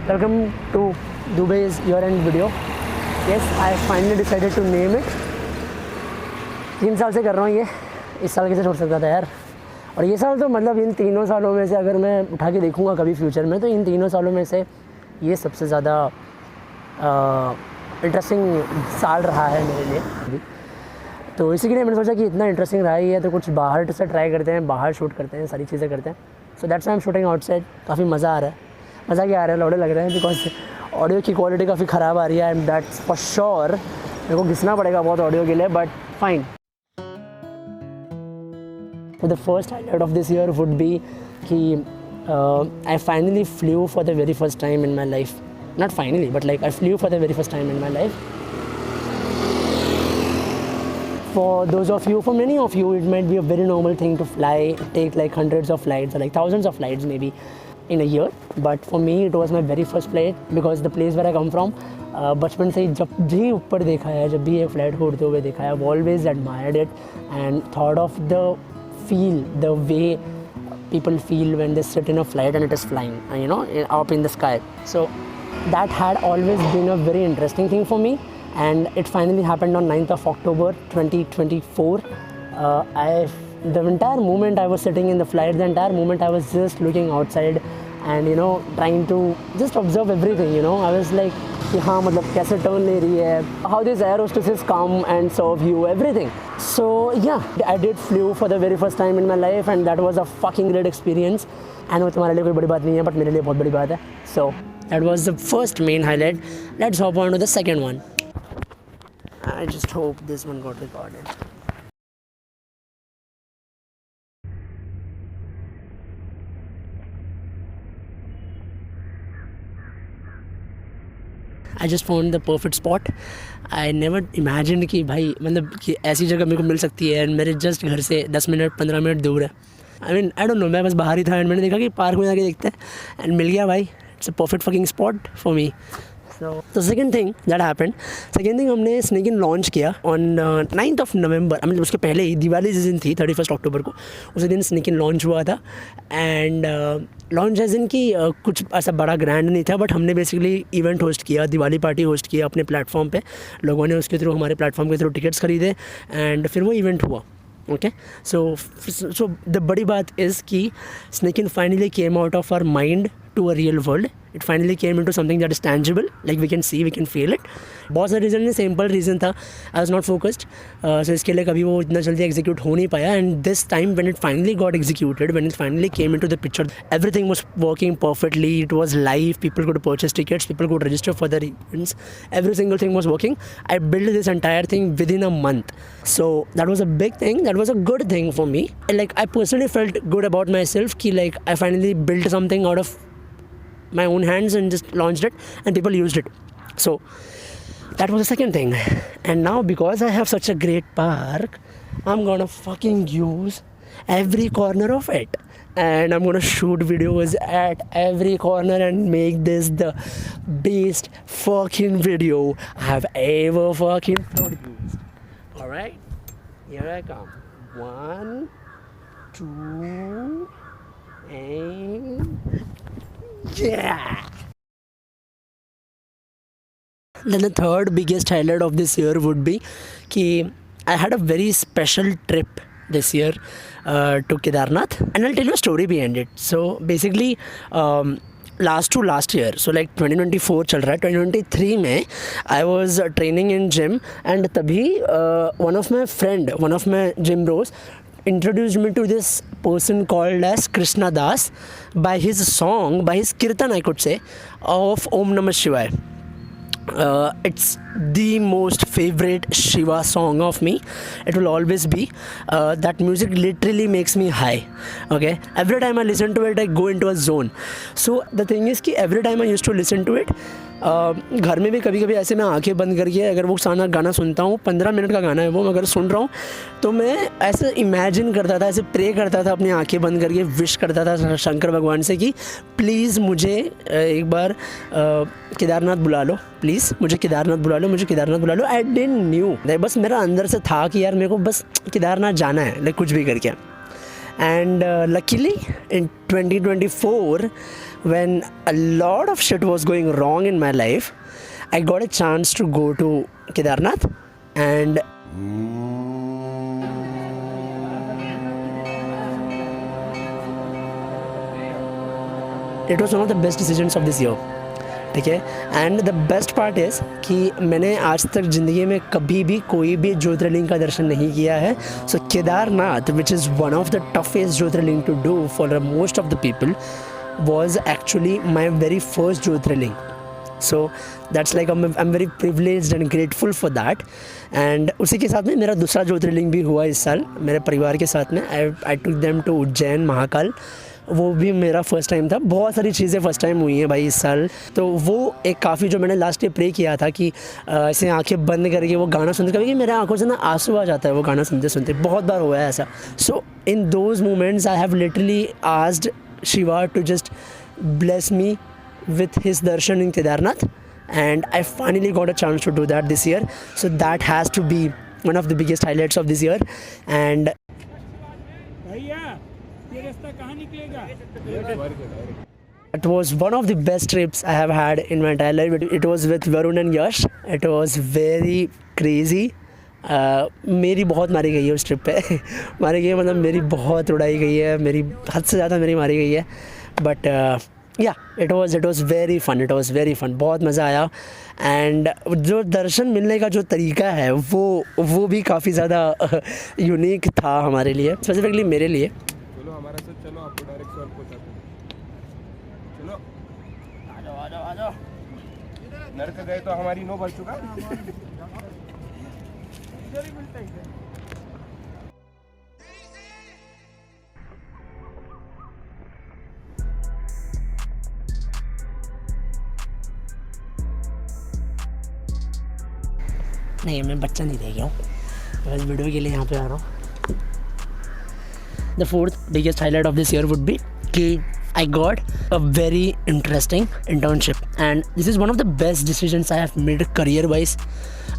Welcome to Dubai's year-end video. Yes, I finally decided to name it. 3 साल से कर रहा हूँ ये, इस साल कैसे छोड़ सकता था यार। और ये साल तो मतलब इन 3 सालों में से अगर मैं उठा के देखूँगा कभी फ्यूचर में, तो इन 3 सालों में से ये सबसे ज़्यादा इंटरेस्टिंग साल रहा है मेरे लिए। तो इसी के लिए मैंने सोचा कि इतना इंटरेस्टिंग रहा ही है तो कुछ बाहर से ट्राई करते हैं, बाहर शूट करते हैं, सारी चीज़ें करते हैं। So that's I am shooting outside. काफ़ी मज़ा आ रहा है। मज़ा क्या आ रहा है, लौड़े लग रहे हैं बिकॉज ऑडियो की क्वालिटी काफ़ी ख़राब आ रही है एंड दैट्स फॉर श्योर। मेरे को घिसना पड़ेगा बहुत ऑडियो के लिए, but fine. The first highlight of this year would be कि I finally flew for the very first time in my life. Not finally, but like I flew for the very first time in my life. For those of you, for many of you, it might be a very normal thing to fly, take like hundreds of flights or like thousands of flights maybe in a year. But for me, it was my very first flight because the place where I come from, बचपन से ही जब भी ऊपर देखा है, जब भी एक फ्लाइट को उड़ते हुए देखा है, I've always admired it and thought of the feel, the way people feel when they sit in a flight and it is flying, you know, up in the sky. So that had always been a very interesting thing for me. And it finally happened on 9th of October 2024. The entire moment I was sitting in the flight, the entire moment I was just looking outside and you know trying to just observe everything. You know, I was like, कि हाँ मतलब कैसे turn ले रही है, how these air hostesses come and serve you, everything. So yeah, I did flew for the very first time in my life and that was a fucking great experience. I know तुम्हारे लिए कोई बड़ी बात नहीं है, but मेरे लिए बहुत बड़ी बात है. So that was the first main highlight. Let's hop on to the second one. I just hope this one got recorded. I just found the perfect spot. I never imagined कि भाई मतलब कि ऐसी जगह मेरे को मिल सकती है मेरे जस्ट घर से 10 मिनट 15 मिनट दूर है. I don't know, मैं बस बाहर ही था एंड मैंने देखा कि पार्क में जाके देखते हैं एंड मिल गया भाई. It's a perfect fucking spot for me. So the second thing that happened, हमने स्नेक इन लॉन्च किया ऑन 9th of November. मतलब उसके पहले ही दिवाली जिस दिन थी 31st अक्टूबर को, उसी दिन स्नेक इन लॉन्च हुआ था. एंड लॉन्च एज इन की कुछ ऐसा बड़ा ग्रैंड नहीं था, बट हमने बेसिकली इवेंट होस्ट किया, दिवाली पार्टी होस्ट किया अपने प्लेटफॉर्म पे. लोगों ने उसके थ्रू, हमारे प्लेटफॉर्म के थ्रू टिकट्स खरीदे एंड फिर वो इवेंट हुआ. ओके, सो द बड़ी बात इज़ कि snake in finally came out of our mind to a real world. It finally came into something that is tangible, like we can see, we can feel it. बहुत सारे reason, simple reason था, I was not focused, so इसके लिए कभी वो इतना जल्दी execute हो नहीं पाया. And this time when it finally got executed, when it finally came into the picture, everything was working perfectly. It was live, people could purchase tickets, people could register for their events, every single thing was working. I built this entire thing within a month, so that was a big thing, that was a good thing for me. Like I personally felt good about myself कि like I finally built something out of my own hands and just launched it and people used it. So that was the second thing. And now because I have such a great park, I'm gonna fucking use every corner of it and I'm gonna shoot videos at every corner and make this the best fucking video I have ever fucking produced. Alright, here I come. 1, 2 and yeah. Then the third biggest highlight of this year would be कि I had a very special trip this year to Kedarnath, and I'll tell you a story behind it. So basically last year, so like 2024 चल रहा है, 2023 में I was training in gym and तभी one of my gym bros introduced me to this person called as Krishna Das by his kirtan, I could say, of Om Namah Shivaya. It's the most favorite Shiva song of me. It will always be. That music literally makes me high. Okay, every time I listen to it I go into a zone. So the thing is कि every time I used to listen to it, घर में भी कभी कभी ऐसे मैं आंखें बंद करके अगर वो गाना सुनता हूँ, 15 मिनट का गाना है वो, मैं अगर सुन रहा हूँ तो मैं ऐसे इमेजिन करता था, ऐसे प्रे करता था, अपनी आंखें बंद करके विश करता था शंकर भगवान से कि प्लीज़ मुझे एक बार केदारनाथ बुला लो, प्लीज़ मुझे केदारनाथ बुला लो, मुझे केदारनाथ बुला लो. आई डिडंट न्यू, बस मेरा अंदर से था कि यार मेरे को बस केदारनाथ जाना है, लाइक कुछ भी करके. And luckily in 2024 when a lot of shit was going wrong in my life, I got a chance to go to Kedarnath, and it was one of the best decisions of this year. ठीक है, and the best part is कि मैंने आज तक ज़िंदगी में कभी भी कोई भी ज्योतिर्लिंग का दर्शन नहीं किया है. So Kedarnath, which is one of the toughest jyotirlinga to do for most of the people, was actually my very first Jyotirling. So that's like I'm very privileged and grateful for that. And उसी के साथ में मेरा दूसरा ज्योतिर्लिंग भी हुआ इस साल मेरे परिवार के साथ में. I took them to Ujjain Mahakal. वो भी मेरा फर्स्ट टाइम था. बहुत सारी चीज़ें फर्स्ट टाइम हुई हैं भाई इस साल. तो वो एक काफ़ी जो मैंने लास्ट ईयर प्रे किया था कि ऐसे आंखें बंद करके वो गाना सुनते, कभी मेरे आंखों से ना आंसू आ जाता है वो गाना सुनते सुनते. बहुत बार हुआ है ऐसा. So in those moments I have literally asked Shiva to just bless me with his darshan in Kedarnath, and I finally got a chance to do that this year. So that has to be one of the biggest highlights of this year. And भैया ये रास्ता कहाँ निकलेगा? it was one of the best trips I have had in my entire life. It was with Varun and Yash. It was very crazy. मेरी बहुत मारी गई है उस ट्रिप पे. मारी गई है मतलब मेरी बहुत उड़ाई गई है, मेरी हद से ज़्यादा मेरी मारी गई है. बट या इट वाज वेरी फन. बहुत मज़ा आया. एंड जो दर्शन मिलने का जो तरीका है वो भी काफ़ी ज़्यादा यूनिक था हमारे लिए, स्पेसिफिकली मेरे लिए. चलो हमारे साथ चलो, आपको डायरेक्ट स्वर्ग पहुंचाते हैं. चलो आ जाओ. नर्क गए तो हमारी नो भर चुका. इधर ही मिलता है. नहीं, मैं बच्चा नहीं रह गया हूँ, बस वीडियो के लिए यहाँ पे आ रहा हूँ. The fourth biggest highlight of this year would be कि I got a very interesting internship, and this is one of the best decisions I have made career-wise,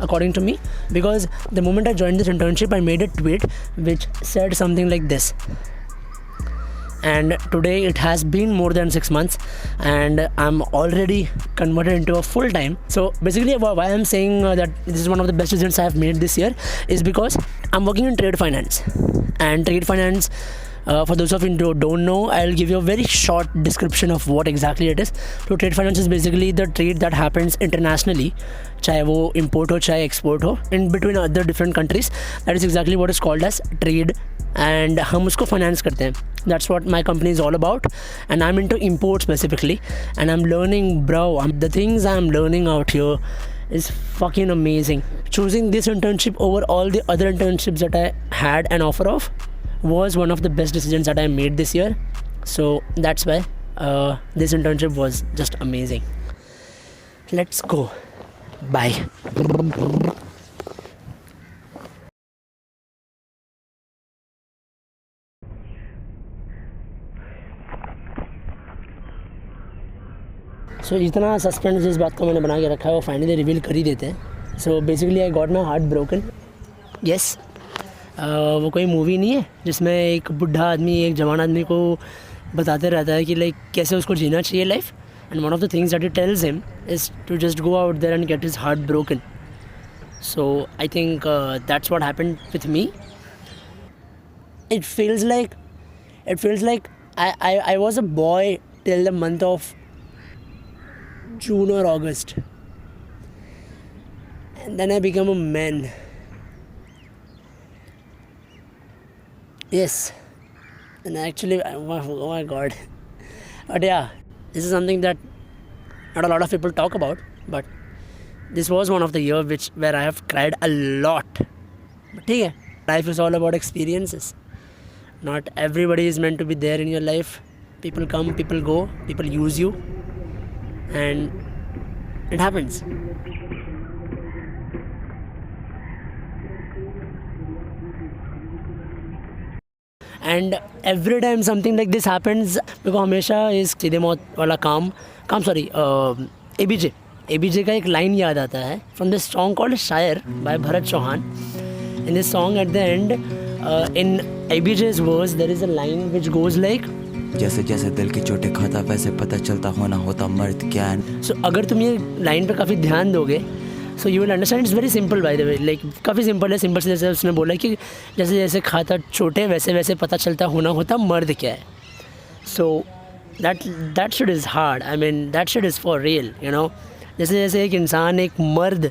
according to me, because the moment I joined this internship, I made a tweet which said something like this. And today it has been more than 6 months, and I'm already converted into a full-time. So basically, why I'm saying that this is one of the best decisions I have made this year is because I'm working in trade finance, and trade finance. For those of you who don't know, I'll give you a very short description of what exactly it is. So trade finance is basically the trade that happens internationally, चाहे वो import हो चाहे export हो, in between other different countries. That is exactly what is called as trade, and हम उसको finance करते हैं. That's what my company is all about, and I'm into import specifically, and I'm learning, bro. The things I'm learning out here is fucking amazing. Choosing this internship over all the other internships that I had an offer of was one of the best decisions that I made this year. So that's why this internship was just amazing. Let's go. Bye. So इतना suspense जिस बात का मैंने बना के रखा है वो फाइनली रिवील कर ही देते हैं. So basically I got my heart broken. Yes. वो कोई मूवी नहीं है जिसमें एक बुढ़ा आदमी एक जवान आदमी को बताते रहता है कि लाइक कैसे उसको जीना चाहिए life. And one of the things that he tells him is to just go out there and get his heart broken. So I think that's what happened with me. It feels like I was a boy till the month of June और August, and then I become a man. Yes, and actually, oh my god. But yeah, this is something that not a lot of people talk about, but this was one of the year where I have cried a lot. But yeah, life is all about experiences. Not everybody is meant to be there in your life. People come, people go, people use you, and it happens. And every time something like this happens. मेरे को हमेशा इस सीधे मौत वाला काम sorry ABJ का एक लाइन याद आता है from this song called Shayar by Bharat Chauhan. In this song at the end in ABJ's verse there is a line which goes like जैसे जैसे दिल की चोटें खाता वैसे पता चलता होना होता मर्द क्या है। सो अगर तुम ये लाइन पे काफ़ी ध्यान दोगे so you will understand it's very simple by the way, like काफ़ी सिंपल है। सिंपल से जैसे उसने बोला कि जैसे जैसे खाता छोटे वैसे वैसे पता चलता होना होता मर्द क्या है। So that shit is hard, I mean that shit is for real, you know. जैसे जैसे एक इंसान, एक मर्द,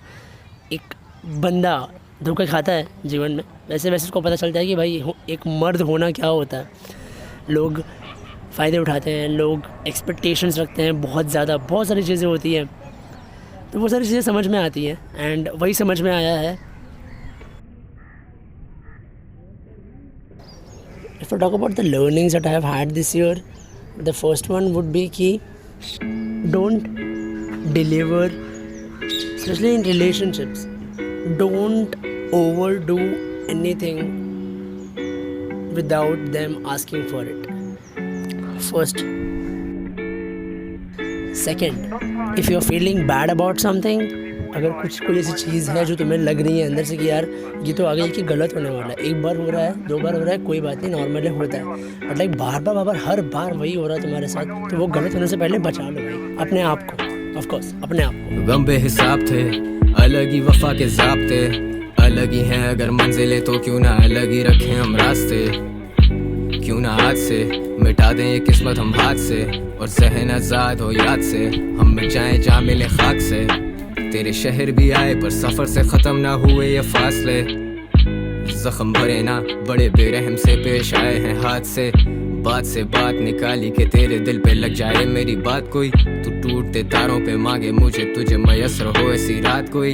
एक बंदा धोखे खाता है जीवन में, वैसे वैसे उसको पता चलता है कि भाई एक मर्द होना क्या होता है। लोग फ़ायदे उठाते हैं, लोग एक्सपेक्टेशंस रखते हैं बहुत ज़्यादा, बहुत सारी चीज़ें होती हैं, तो वो सारी चीज़ें समझ में आती हैं एंड वही समझ में आया है। If I talk about the learnings that I have had this year, the first one would be कि don't deliver, especially in relationships, don't overdo anything without them asking for it. First. Second, if you're feeling bad about something, अगर कोई ऐसी चीज़ है जो तुम्हें लग रही है अंदर से कि यार ये तो आगे कि गलत होने वाला है, एक बार हो रहा है, दो बार हो रहा है, कोई बात नहीं, नॉर्मल होता है, बट लाइक बार बार हर बार वही हो रहा है तुम्हारे साथ, तो वो गलत होने से पहले बचा लो भाई अपने आप को, ऑफ कोर्स अपने आप को। गम बेहिसाब थे, अलग ही वफा के ज़ाब्ते, अलग ही हैं अगर मंजिलें तो क्यों ना अलग ही रखें हम रास्ते, क्यों ना आज से मिटा दें ये किस्मत हम हाथ से, और ज़हन आज़ाद हो याद से, हम मिट जाएं जा मिले खाक से। तेरे शहर भी आए पर सफ़र से ख़त्म ना हुए ये फासले, ज़ख्म भरे ना बड़े बेरहम से पेश आए हैं हाथ से बात निकाली कि तेरे दिल पे लग जाए मेरी बात कोई, तू टूटते तारों पे मांगे मुझे तुझे मयसर हो ऐसी रात कोई।